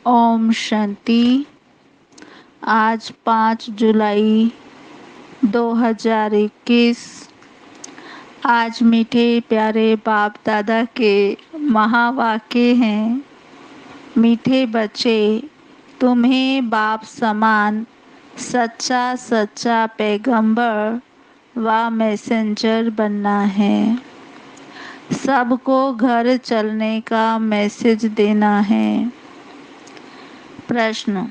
ओम शांति। आज 5 जुलाई 2021। आज मीठे प्यारे बाप दादा के महावाक्य हैं। मीठे बच्चे, तुम्हें बाप समान सच्चा सच्चा पैगंबर व मैसेंजर बनना है। सबको घर चलने का मैसेज देना है। प्रश्न: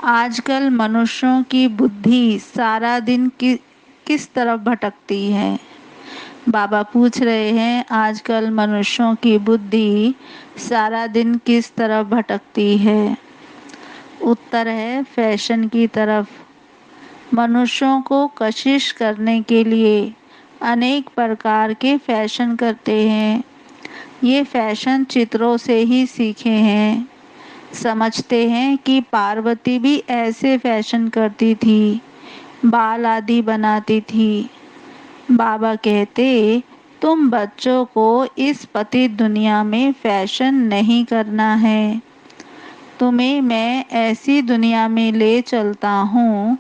आजकल मनुष्यों की बुद्धि सारा दिन किस तरफ भटकती है? बाबा पूछ रहे हैं, आजकल मनुष्यों की बुद्धि सारा दिन किस तरफ भटकती है? उत्तर है, फैशन की तरफ। मनुष्यों को कशिश करने के लिए अनेक प्रकार के फैशन करते हैं। ये फैशन चित्रों से ही सीखे हैं। समझते हैं कि पार्वती भी ऐसे फैशन करती थी, बाल आदि बनाती थी। बाबा कहते, तुम बच्चों को इस पतित दुनिया में फैशन नहीं करना है। तुम्हें मैं ऐसी दुनिया में ले चलता हूँ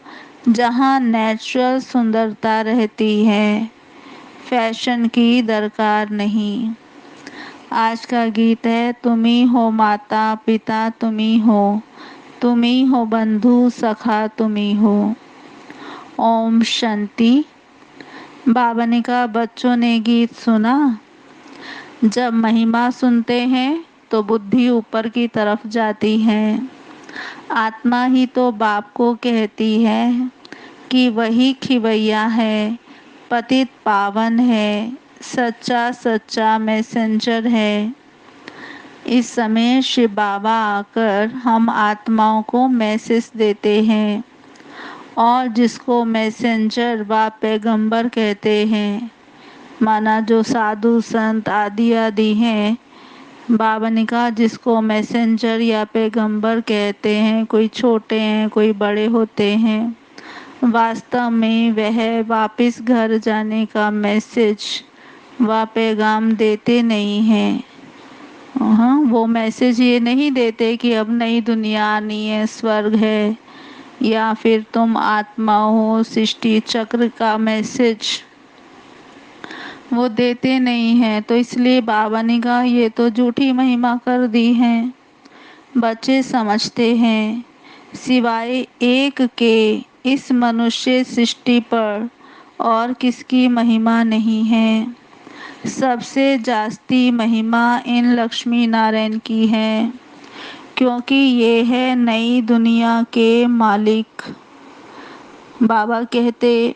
जहाँ नेचुरल सुंदरता रहती है, फैशन की दरकार नहीं। आज का गीत है, तुम ही हो माता पिता, तुम ही हो बंधु सखा, तुम ही हो। ओम शांति। बाबा ने कहा, बच्चों ने गीत सुना। जब महिमा सुनते हैं तो बुद्धि ऊपर की तरफ जाती है। आत्मा ही तो बाप को कहती है कि वही खिवैया है, पतित पावन है, सच्चा सच्चा मैसेंजर है। इस समय शिव बाबा आकर हम आत्माओं को मैसेज देते हैं और जिसको मैसेंजर व पैगंबर कहते हैं, माना जो साधु संत आदि आदि हैं, बाबा ने कहा जिसको मैसेंजर या पैगंबर कहते हैं, कोई छोटे हैं कोई बड़े होते हैं, वास्तव में वह वापस घर जाने का मैसेज व पैगाम देते नहीं हैं। हाँ, वो मैसेज ये नहीं देते कि अब नई दुनिया आनी है, स्वर्ग है, या फिर तुम आत्मा हो, सृष्टि चक्र का मैसेज वो देते नहीं हैं। तो इसलिए बाबा ने कहा ये तो झूठी महिमा कर दी है। बच्चे समझते हैं, सिवाय एक के इस मनुष्य सृष्टि पर और किसकी महिमा नहीं है। सबसे जास्ती महिमा इन लक्ष्मी नारायण की है, क्योंकि ये है नई दुनिया के मालिक। बाबा कहते,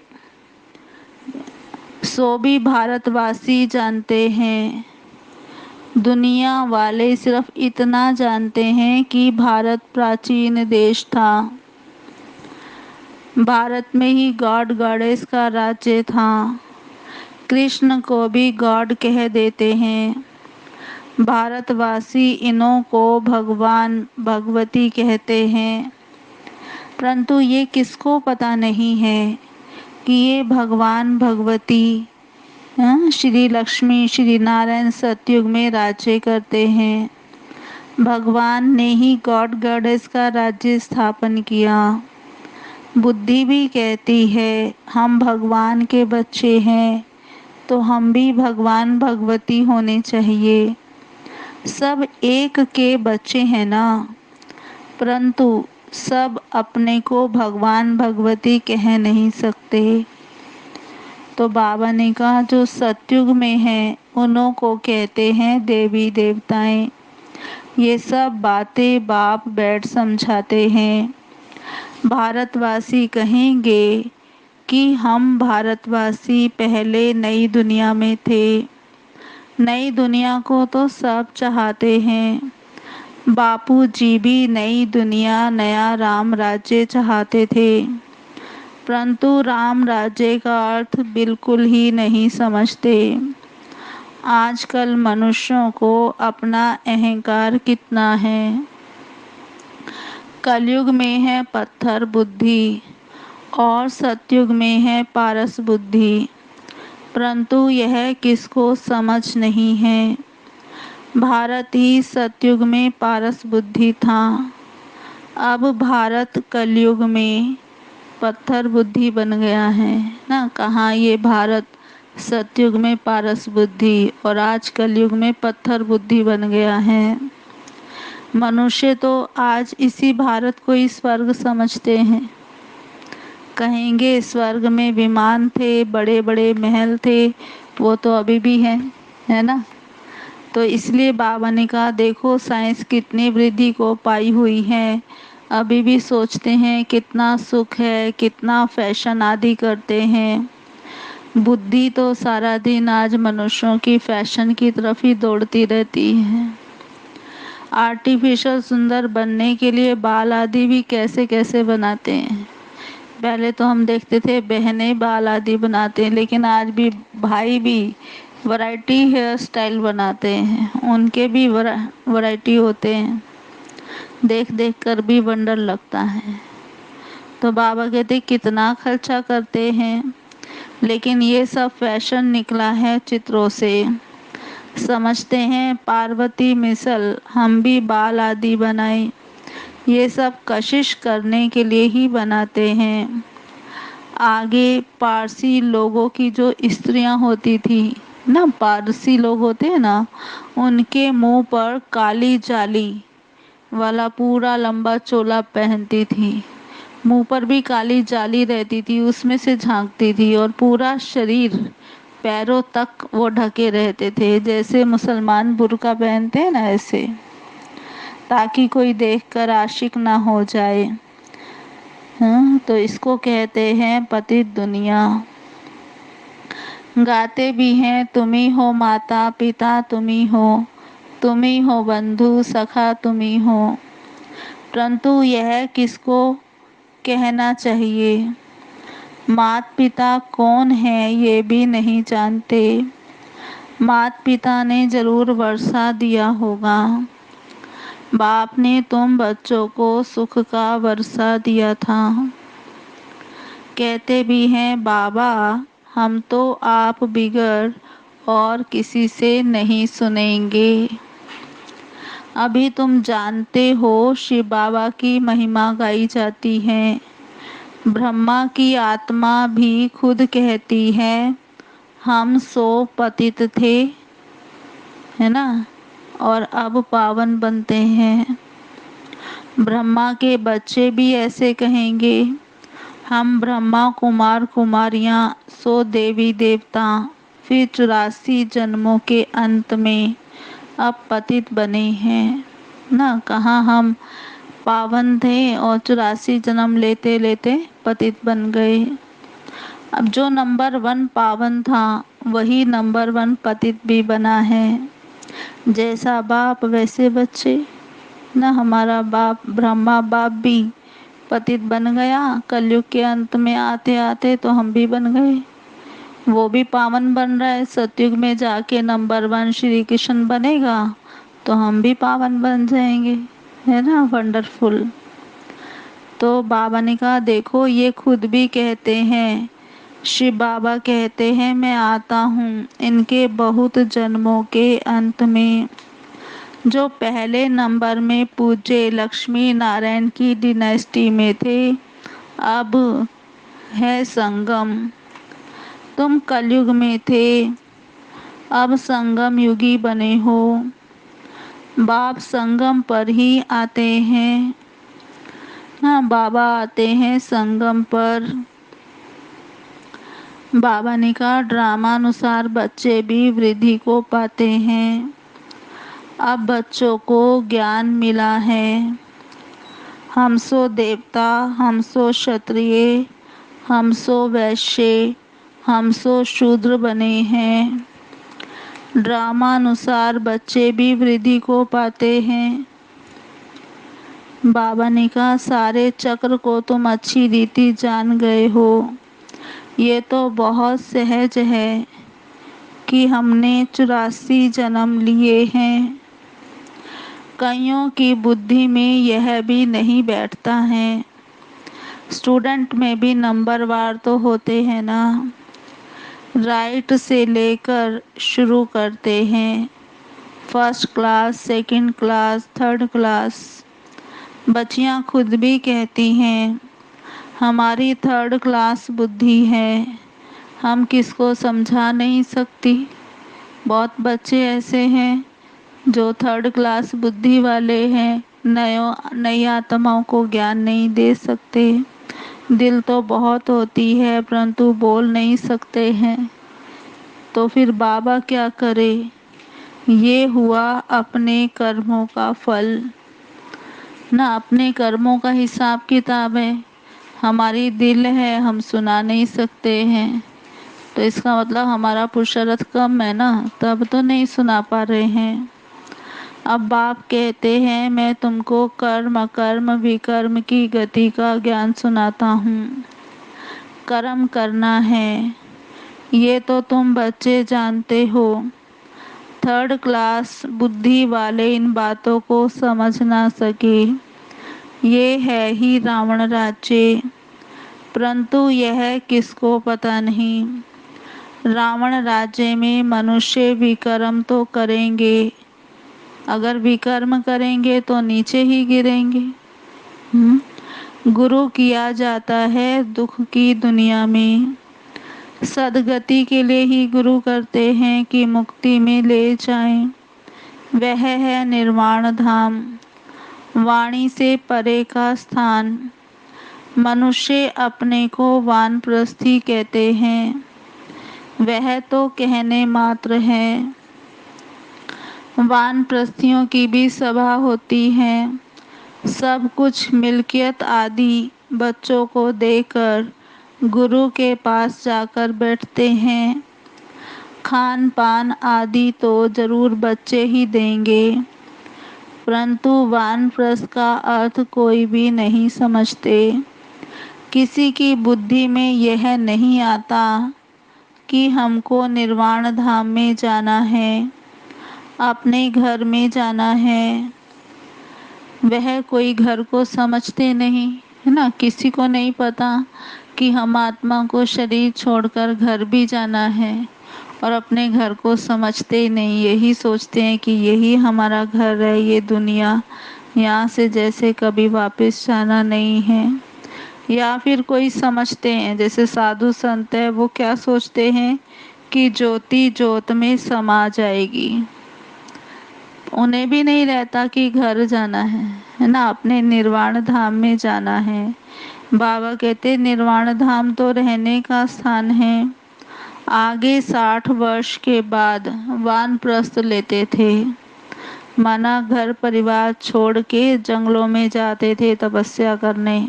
सो भी भारतवासी जानते हैं। दुनिया वाले सिर्फ इतना जानते हैं कि भारत प्राचीन देश था। भारत में ही गॉड गॉडेस का राज्य था। कृष्ण को भी गॉड कह देते हैं। भारतवासी इन्हों को भगवान भगवती कहते हैं, परंतु ये किसको पता नहीं है कि ये भगवान भगवती श्री लक्ष्मी श्री नारायण सतयुग में राज्य करते हैं। भगवान ने ही गॉड गॉडेस का राज्य स्थापन किया। बुद्धि भी कहती है हम भगवान के बच्चे हैं, तो हम भी भगवान भगवती होने चाहिए। सब एक के बच्चे हैं ना, परंतु सब अपने को भगवान भगवती कह नहीं सकते। तो बाबा ने कहा जो सतयुग में हैं उन्हों को कहते हैं देवी देवताएं। ये सब बातें बाप बैठ समझाते हैं। भारतवासी कहेंगे कि हम भारतवासी पहले नई दुनिया में थे। नई दुनिया को तो सब चाहते हैं। बापू जी भी नई दुनिया नया राम राज्य चाहते थे, परंतु राम राज्य का अर्थ बिल्कुल ही नहीं समझते। आजकल मनुष्यों को अपना अहंकार कितना है। कलयुग में है पत्थर बुद्धि और सतयुग में है पारस बुद्धि, परंतु यह किसको समझ नहीं है। भारत ही सतयुग में पारस बुद्धि था, अब भारत कलयुग में पत्थर बुद्धि बन गया है ना। कहाँ ये भारत सतयुग में पारस बुद्धि और आज कलयुग में पत्थर बुद्धि बन गया है। मनुष्य तो आज इसी भारत को ही स्वर्ग समझते हैं। कहेंगे स्वर्ग में विमान थे, बड़े बड़े महल थे, वो तो अभी भी हैं, है ना। तो इसलिए बाबा ने कहा देखो साइंस कितनी वृद्धि को पाई हुई है, अभी भी सोचते हैं कितना सुख है, कितना फैशन आदि करते हैं। बुद्धि तो सारा दिन आज मनुष्यों की फैशन की तरफ ही दौड़ती रहती है। आर्टिफिशियल सुंदर बनने के लिए बाल आदि भी कैसे कैसे बनाते हैं। पहले तो हम देखते थे बहनें बाल आदि बनाते हैं, लेकिन आज भी भाई भी वैरायटी हेयर स्टाइल बनाते हैं, उनके भी वैरायटी होते हैं, देख देख कर भी वंडर लगता है। तो बाबा कहते कितना खर्चा करते हैं, लेकिन ये सब फैशन निकला है चित्रों से। समझते हैं पार्वती मिसल हम भी बाल आदि बनाए, ये सब कशिश करने के लिए ही बनाते हैं। आगे पारसी लोगों की जो स्त्रियां होती थी ना, पारसी लोग होते हैं ना, उनके मुंह पर काली जाली वाला पूरा लंबा चोला पहनती थी, मुंह पर भी काली जाली रहती थी, उसमें से झांकती थी और पूरा शरीर पैरों तक वो ढके रहते थे, जैसे मुसलमान बुर्का पहनते हैं ना ऐसे, ताकि कोई देखकर आशिक ना हो जाए। हाँ, तो इसको कहते हैं पतित दुनिया। गाते भी हैं तुम्ही हो माता पिता तुम्ही हो बंधु सखा तुम्ही हो, परंतु यह किसको कहना चाहिए। माता पिता कौन है ये भी नहीं जानते। माता पिता ने जरूर वर्षा दिया होगा, बाप ने तुम बच्चों को सुख का वर्षा दिया था। कहते भी हैं बाबा हम तो आप बिगड़ और किसी से नहीं सुनेंगे। अभी तुम जानते हो शिव बाबा की महिमा गाई जाती है। ब्रह्मा की आत्मा भी खुद कहती है हम सो पतित थे, है ना, और अब पावन बनते हैं। ब्रह्मा के बच्चे भी ऐसे कहेंगे हम ब्रह्मा कुमार कुमारियां सो देवी देवता, फिर 84 जन्मों के अंत में अब पतित बने हैं ना। कहाँ हम पावन थे और 84 जन्म लेते लेते पतित बन गए। अब जो नंबर 1 पावन था वही नंबर 1 पतित भी बना है। जैसा बाप वैसे बच्चे ना। हमारा बाप ब्रह्मा बाप भी पतित बन गया, कलयुग के अंत में आते आते तो हम भी बन गए। वो भी पावन बन रहा है, सतयुग में जाके नंबर 1 श्री कृष्ण बनेगा तो हम भी पावन बन जाएंगे, है ना, वंडरफुल। तो बाबा ने कहा देखो ये खुद भी कहते हैं, शिव बाबा कहते हैं मैं आता हूँ इनके बहुत जन्मों के अंत में। जो पहले नंबर में पूज्य लक्ष्मी नारायण की डिनेस्टी में थे, अब है संगम। तुम कलयुग में थे, अब संगम युगी बने हो। बाप संगम पर ही आते हैं। हाँ, बाबा आते हैं संगम पर। बाबा ने कहा ड्रामानुसार बच्चे भी वृद्धि को पाते हैं। अब बच्चों को ज्ञान मिला है, हम सो देवता, हम सो क्षत्रिय, हम सो वैश्य, हम सो शूद्र बने हैं। ड्रामानुसार बच्चे भी वृद्धि को पाते हैं। बाबा ने कहा सारे चक्र को तुम अच्छी रीति जान गए हो। ये तो बहुत सहज है कि हमने 84 जन्म लिए हैं। कईयों की बुद्धि में यह भी नहीं बैठता है। स्टूडेंट में भी नंबर वार तो होते हैं ना, राइट से लेकर शुरू करते हैं, first class, second class, third class. बच्चियां खुद भी कहती हैं हमारी थर्ड क्लास बुद्धि है, हम किसको समझा नहीं सकती। बहुत बच्चे ऐसे हैं जो थर्ड क्लास बुद्धि वाले हैं, नई आत्माओं को ज्ञान नहीं दे सकते। दिल तो बहुत होती है परंतु बोल नहीं सकते हैं। तो फिर बाबा क्या करे? ये हुआ अपने कर्मों का फल ना, अपने कर्मों का हिसाब किताब है। हमारी दिल है, हम सुना नहीं सकते हैं, तो इसका मतलब हमारा पुरुषार्थ कम है ना, तब तो नहीं सुना पा रहे हैं। अब बाप कहते हैं मैं तुमको कर्म अकर्म विकर्म की गति का ज्ञान सुनाता हूँ। कर्म करना है ये तो तुम बच्चे जानते हो। थर्ड क्लास बुद्धि वाले इन बातों को समझ ना सके। ये है ही रावण राज्य, परंतु यह किसको पता नहीं। रावण राज्य में मनुष्य विकर्म तो करेंगे, अगर विकर्म करेंगे तो नीचे ही गिरेंगे। गुरु किया जाता है दुख की दुनिया में, सदगति के लिए ही गुरु करते हैं कि मुक्ति में ले जाएं। वह है निर्वाण धाम, वाणी से परे का स्थान। मनुष्य अपने को वानप्रस्थी कहते हैं, वह तो कहने मात्र है। वानप्रस्थियों की भी सभा होती है, सब कुछ मिल्कियत आदि बच्चों को देकर गुरु के पास जाकर बैठते हैं। खान पान आदि तो जरूर बच्चे ही देंगे, परंतु वानप्रस्थ का अर्थ कोई भी नहीं समझते। किसी की बुद्धि में यह नहीं आता कि हमको निर्वाण धाम में जाना है, अपने घर में जाना है। वह कोई घर को समझते नहीं है ना, किसी को नहीं पता कि हम आत्मा को शरीर छोड़कर घर भी जाना है, और अपने घर को समझते ही नहीं। यही सोचते हैं कि यही हमारा घर है, ये दुनिया, यहाँ से जैसे कभी वापस जाना नहीं है। या फिर कोई समझते हैं जैसे साधु संत है, वो क्या सोचते हैं कि ज्योति ज्योत में समा जाएगी। उन्हें भी नहीं रहता कि घर जाना है ना, अपने निर्वाण धाम में जाना है। बाबा कहते निर्वाण धाम तो रहने का स्थान है। आगे 60 वर्ष के बाद वानप्रस्थ लेते थे, माना घर परिवार छोड़ के जंगलों में जाते थे तपस्या करने,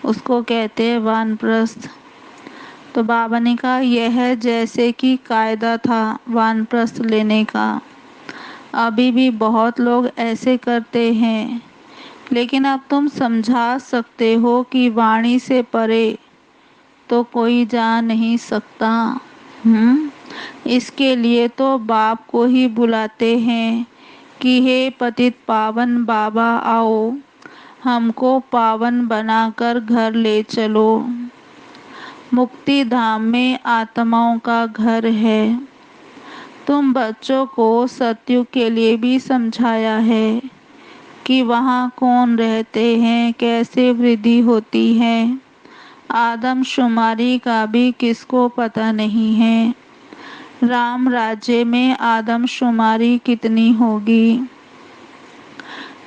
उसको कहते हैं वानप्रस्थ। तो बाबा ने कहा यह जैसे कि कायदा था वानप्रस्थ लेने का, अभी भी बहुत लोग ऐसे करते हैं। लेकिन अब तुम समझा सकते हो कि वाणी से परे तो कोई जा नहीं सकता। इसके लिए तो बाप को ही बुलाते हैं कि हे पतित पावन बाबा आओ, हमको पावन बनाकर घर ले चलो। मुक्ति धाम में आत्माओं का घर है। तुम बच्चों को सत्युग के लिए भी समझाया है कि वहाँ कौन रहते हैं, कैसे वृद्धि होती है। आदमशुमारी का भी किसको पता नहीं है। राम राज्य में आदमशुमारी कितनी होगी,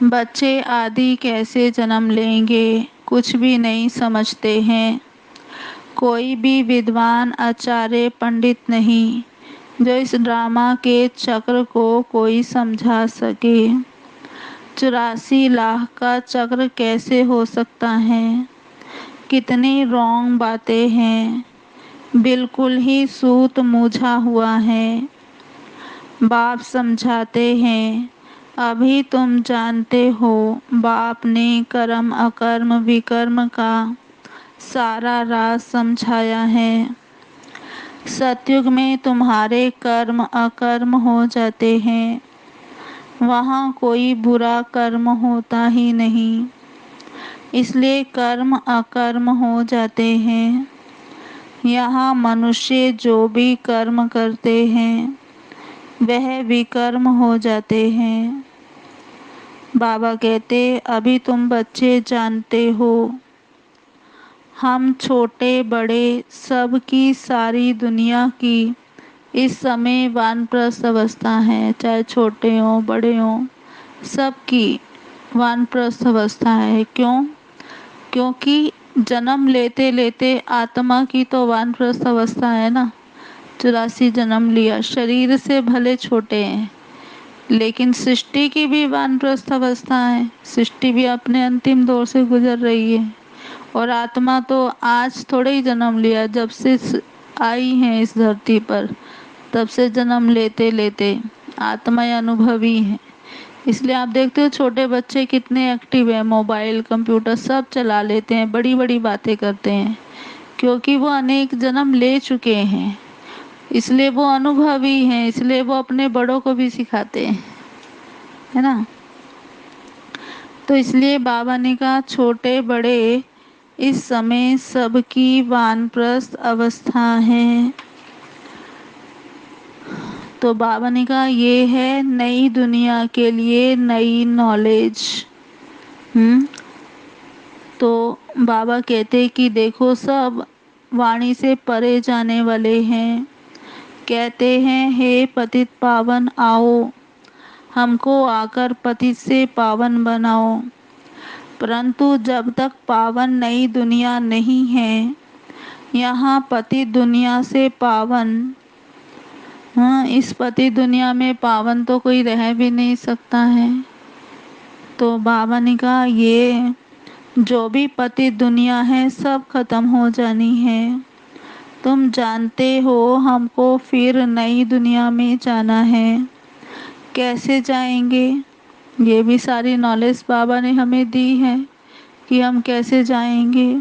बच्चे आदि कैसे जन्म लेंगे, कुछ भी नहीं समझते हैं। कोई भी विद्वान आचार्य पंडित नहीं जो इस ड्रामा के चक्र को कोई समझा सके। 84 लाख का चक्र कैसे हो सकता है, कितनी रॉन्ग बातें हैं, बिल्कुल ही सूत मूझा हुआ है। बाप समझाते हैं अभी तुम जानते हो, बाप ने कर्म अकर्म विकर्म का सारा राज समझाया है। सतयुग में तुम्हारे कर्म अकर्म हो जाते हैं, वहाँ कोई बुरा कर्म होता ही नहीं, इसलिए कर्म अकर्म हो जाते हैं। यहाँ मनुष्य जो भी कर्म करते हैं वह विकर्म हो जाते हैं। बाबा कहते, अभी तुम बच्चे जानते हो, हम छोटे बड़े सब की सारी दुनिया की इस समय वानप्रस्थ अवस्था है, चाहे छोटे हों बड़े हों, सबकी वानप्रस्थ अवस्था है। क्यों? क्योंकि जन्म लेते लेते आत्मा की तो वानप्रस्थ अवस्था है ना। 84 जन्म लिया, शरीर से भले छोटे हैं, लेकिन सृष्टि की भी वानप्रस्थ अवस्था है। सृष्टि भी अपने अंतिम दौर से गुजर रही है, और आत्मा तो आज थोड़े ही जन्म लिया, जब से आई है इस धरती पर, तब से जन्म लेते लेते आत्माएं अनुभवी हैं। इसलिए आप देखते हो छोटे बच्चे कितने एक्टिव है, मोबाइल कंप्यूटर सब चला लेते हैं, बड़ी बड़ी बातें करते हैं, क्योंकि वो अनेक जन्म ले चुके हैं। इसलिए वो अनुभवी हैं, इसलिए वो अपने बड़ों को भी सिखाते हैं, है ना। तो इसलिए बाबा ने कहा, छोटे बड़े इस समय सबकी वानप्रस्थ अवस्था है। तो बाबा ने कहा, ये है नई दुनिया के लिए नई नॉलेज। तो बाबा कहते कि देखो, सब वाणी से परे जाने वाले हैं, कहते हैं, हे पतित पावन आओ, हमको आकर पतित से पावन बनाओ। परंतु जब तक पावन नई दुनिया नहीं है, यहाँ पतित दुनिया से पावन, इस पतित दुनिया में पावन तो कोई रह भी नहीं सकता है। तो बाबा ने कहा, ये जो भी पतित दुनिया है सब खत्म हो जानी है। तुम जानते हो हमको फिर नई दुनिया में जाना है। कैसे जाएंगे? ये भी सारी नॉलेज बाबा ने हमें दी है कि हम कैसे जाएंगे।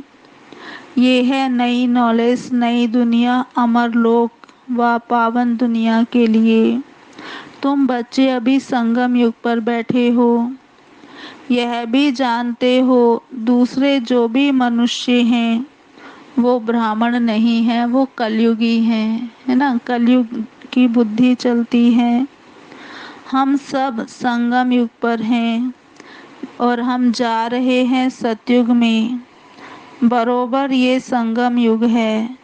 ये है नई नॉलेज, नई दुनिया, अमर लोक व पावन दुनिया के लिए। तुम बच्चे अभी संगम युग पर बैठे हो, यह भी जानते हो दूसरे जो भी मनुष्य हैं वो ब्राह्मण नहीं है, वो कलयुगी हैं, है ना। कलयुग की बुद्धि चलती है। हम सब संगम युग पर हैं और हम जा रहे हैं सतयुग में। बरोबर ये संगम युग है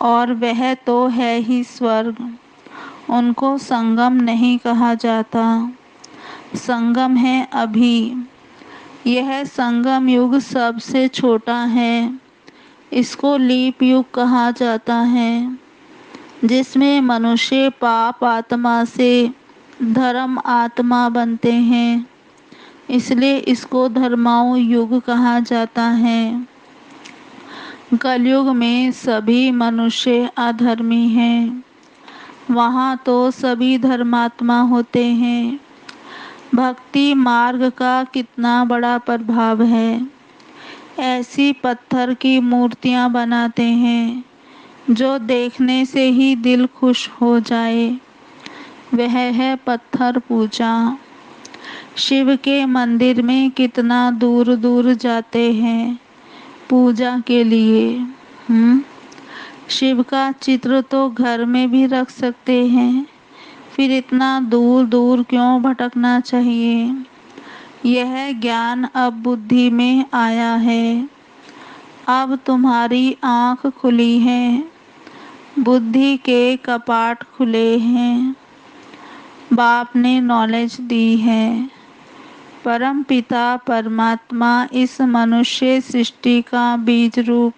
और वह तो है ही स्वर्ग, उनको संगम नहीं कहा जाता। संगम है अभी। यह संगम युग सबसे छोटा है, इसको लीप युग कहा जाता है, जिसमें मनुष्य पाप आत्मा से धर्म आत्मा बनते हैं, इसलिए इसको धर्माओं युग कहा जाता है। कलयुग में सभी मनुष्य अधर्मी हैं, वहाँ तो सभी धर्मात्मा होते हैं। भक्ति मार्ग का कितना बड़ा प्रभाव है। ऐसी पत्थर की मूर्तियाँ बनाते हैं जो देखने से ही दिल खुश हो जाए, वह है पत्थर पूजा। शिव के मंदिर में कितना दूर दूर जाते हैं पूजा के लिए। शिव का चित्र तो घर में भी रख सकते हैं, फिर इतना दूर दूर क्यों भटकना चाहिए। यह ज्ञान अब बुद्धि में आया है। अब तुम्हारी आँख खुली है, बुद्धि के कपाट खुले हैं। बाप ने नॉलेज दी है। परम पिता परमात्मा इस मनुष्य सृष्टि का बीज रूप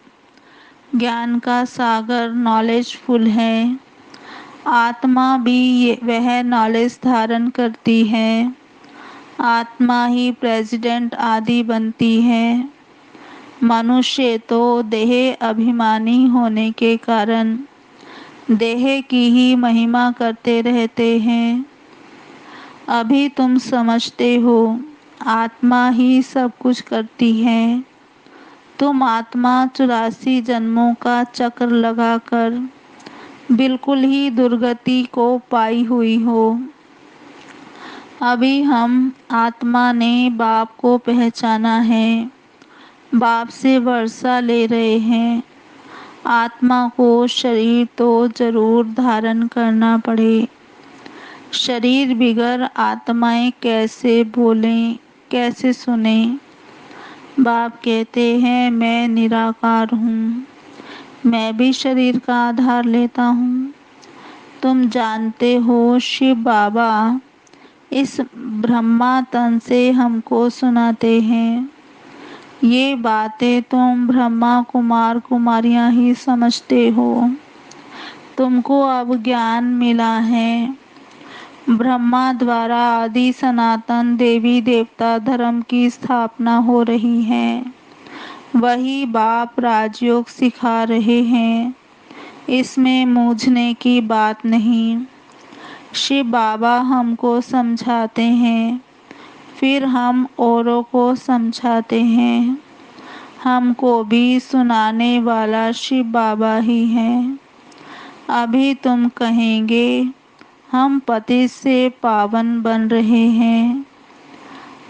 ज्ञान का सागर नॉलेजफुल है। आत्मा भी वह नॉलेज धारण करती है। आत्मा ही प्रेसिडेंट आदि बनती है। मनुष्य तो देह अभिमानी होने के कारण देह की ही महिमा करते रहते हैं। अभी तुम समझते हो आत्मा ही सब कुछ करती है। तुम आत्मा 84 जन्मों का चक्र लगाकर बिल्कुल ही दुर्गति को पाई हुई हो। अभी हम आत्मा ने बाप को पहचाना है, बाप से वर्षा ले रहे हैं। आत्मा को शरीर तो जरूर धारण करना पड़े, शरीर बिगर आत्माएं कैसे बोलें, कैसे सुने। बाप कहते हैं मैं निराकार हूँ, मैं भी शरीर का आधार लेता हूँ। तुम जानते हो शिव बाबा इस ब्रह्मा तन से हमको सुनाते हैं। ये बातें तुम ब्रह्मा कुमार कुमारियाँ ही समझते हो। तुमको अब ज्ञान मिला है। ब्रह्मा द्वारा आदि सनातन देवी देवता धर्म की स्थापना हो रही है। वही बाप राजयोग सिखा रहे हैं। इसमें मूझने की बात नहीं। शिव बाबा हमको समझाते हैं, फिर हम औरों को समझाते हैं। हमको भी सुनाने वाला शिव बाबा ही है। अभी तुम कहेंगे हम पति से पावन बन रहे हैं।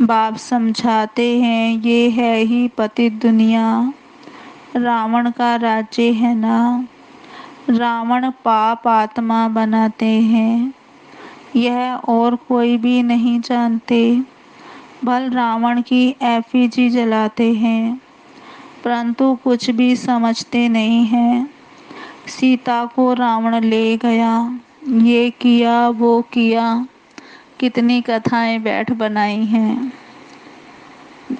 बाप समझाते हैं ये है ही पतित दुनिया, रावण का राज्य है ना। रावण पाप आत्मा बनाते हैं, यह और कोई भी नहीं जानते। बल रावण की एफिजी जलाते हैं, परंतु कुछ भी समझते नहीं हैं। सीता को रावण ले गया, ये किया वो किया, कितनी कथाएं बैठ बनाई हैं।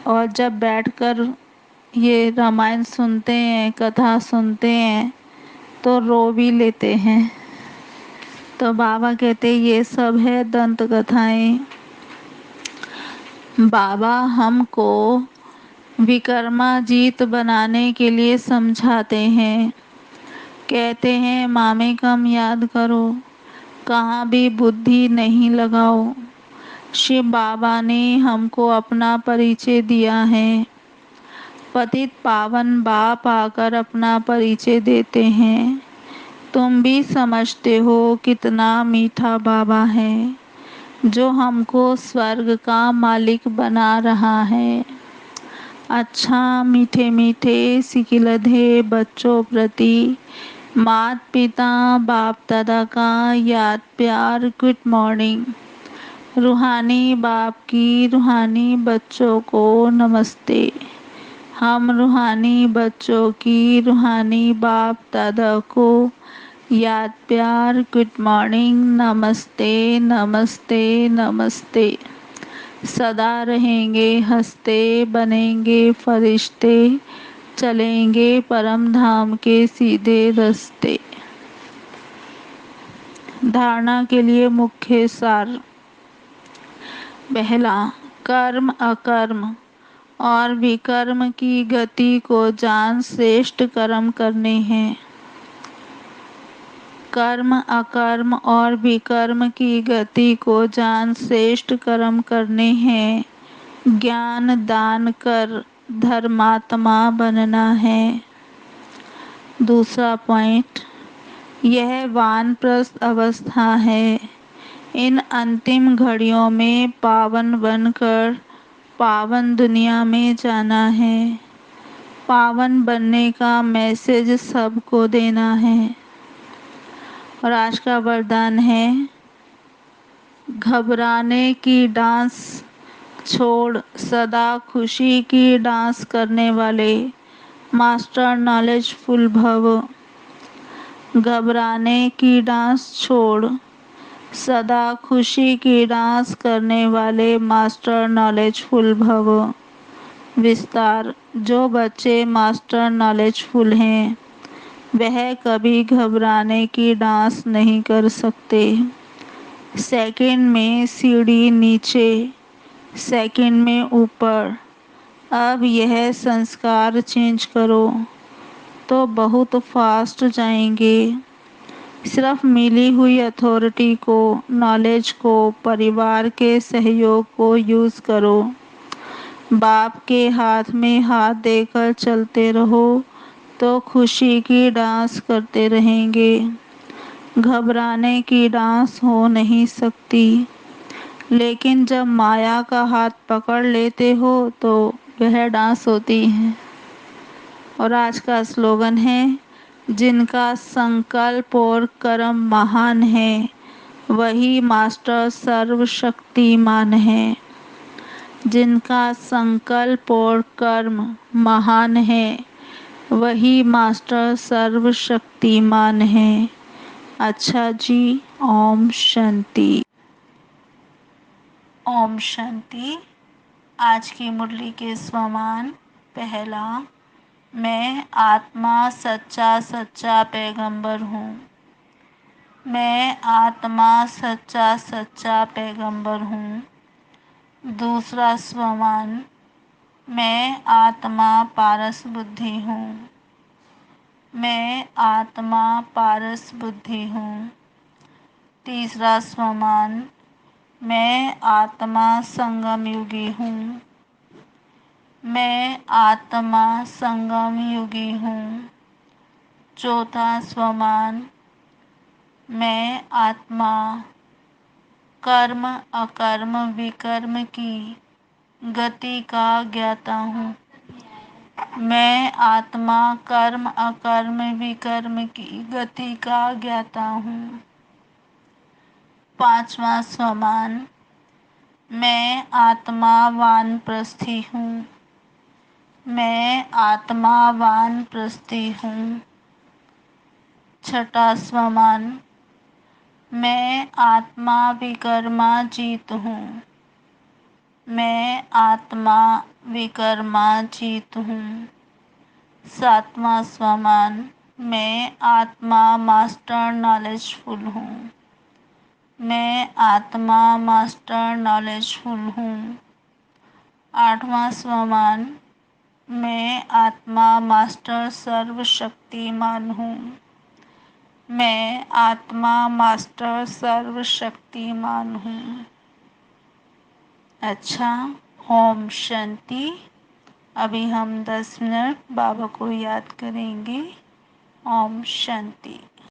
और जब बैठकर ये रामायण सुनते हैं, कथा सुनते हैं, तो रो भी लेते हैं। तो बाबा कहते ये सब है दंत कथाएं। बाबा हमको विकर्माजीत बनाने के लिए समझाते हैं। कहते हैं मामे कम याद करो, कहाँ भी बुद्धि नहीं लगाओ। शिव बाबा ने हमको अपना परिचय दिया है। पतित पावन बाप आकर अपना परिचय देते हैं। तुम भी समझते हो कितना मीठा बाबा है, जो हमको स्वर्ग का मालिक बना रहा है। अच्छा मीठे मीठे सिकिलधे बच्चों प्रति मात पिता बाप दादा का याद प्यार गुड मॉर्निंग। रूहानी बाप की रूहानी बच्चों को नमस्ते। हम रूहानी बच्चों की रूहानी बाप दादा को याद प्यार गुड मॉर्निंग, नमस्ते नमस्ते नमस्ते। सदा रहेंगे हंसते, बनेंगे फरिश्ते, चलेंगे परम धाम के सीधे रास्ते। धारणा के लिए मुख्य सार। पहला, कर्म अकर्म और विकर्म की गति को जान श्रेष्ठ कर्म करने हैं। कर्म अकर्म और विकर्म की गति को जान श्रेष्ठ कर्म करने हैं। ज्ञान दान कर धर्मात्मा बनना है। दूसरा पॉइंट, यह वानप्रस्थ अवस्था है। इन अंतिम घड़ियों में पावन बनकर पावन दुनिया में जाना है। पावन बनने का मैसेज सबको देना है। और आज का वरदान है, घबराने की डांस छोड़ सदा खुशी की डांस करने वाले मास्टर नॉलेजफुल भव। घबराने की डांस छोड़ सदा खुशी की डांस करने वाले मास्टर नॉलेजफुल भव। विस्तार, जो बच्चे मास्टर नॉलेजफुल हैं वह कभी घबराने की डांस नहीं कर सकते। सेकंड में सीढ़ी नीचे, सेकंड में ऊपर। अब यह संस्कार चेंज करो तो बहुत फास्ट जाएंगे। सिर्फ मिली हुई अथॉरिटी को, नॉलेज को, परिवार के सहयोग को यूज़ करो। बाप के हाथ में हाथ देकर चलते रहो तो खुशी की डांस करते रहेंगे। घबराने की डांस हो नहीं सकती, लेकिन जब माया का हाथ पकड़ लेते हो तो वह डांस होती है। और आज का स्लोगन है, जिनका संकल्प और कर्म महान है वही मास्टर सर्वशक्तिमान है। जिनका संकल्प और कर्म महान है, वही मास्टर सर्वशक्तिमान है। अच्छा जी, ओम शांति। ओम शांति। आज की मुरली के स्वमान। पहला, मैं आत्मा सच्चा सच्चा पैगंबर हूँ। मैं आत्मा सच्चा सच्चा पैगंबर हूँ। दूसरा स्वमान, मैं आत्मा पारस बुद्धि हूँ। मैं आत्मा पारस बुद्धि हूँ। तीसरा स्वमान, मैं आत्मा संगम युगी हूँ। मैं आत्मा संगम युगी हूँ। चौथा स्वमान, मैं आत्मा कर्म अकर्म विकर्म की गति का ज्ञाता हूँ। मैं आत्मा कर्म अकर्म विकर्म की गति का ज्ञाता हूँ। पांचवा स्वमान, मैं आत्मा वानप्रस्थी हूँ। मैं आत्मा वानप्रस्थी हूँ। छठा स्वमान, मैं आत्मा विकर्माजीत हूँ। मैं आत्मा विकर्माजीत हूँ। सातवां स्वमान, मैं आत्मा मास्टर नॉलेजफुल हूँ। मैं आत्मा मास्टर नॉलेजफुल हूँ। आठवां स्वमान, मैं आत्मा मास्टर सर्वशक्तिमान हूँ। मैं आत्मा मास्टर सर्वशक्तिमान हूँ। अच्छा, ओम शांति। अभी हम 10 मिनट बाबा को याद करेंगे। ओम शांति।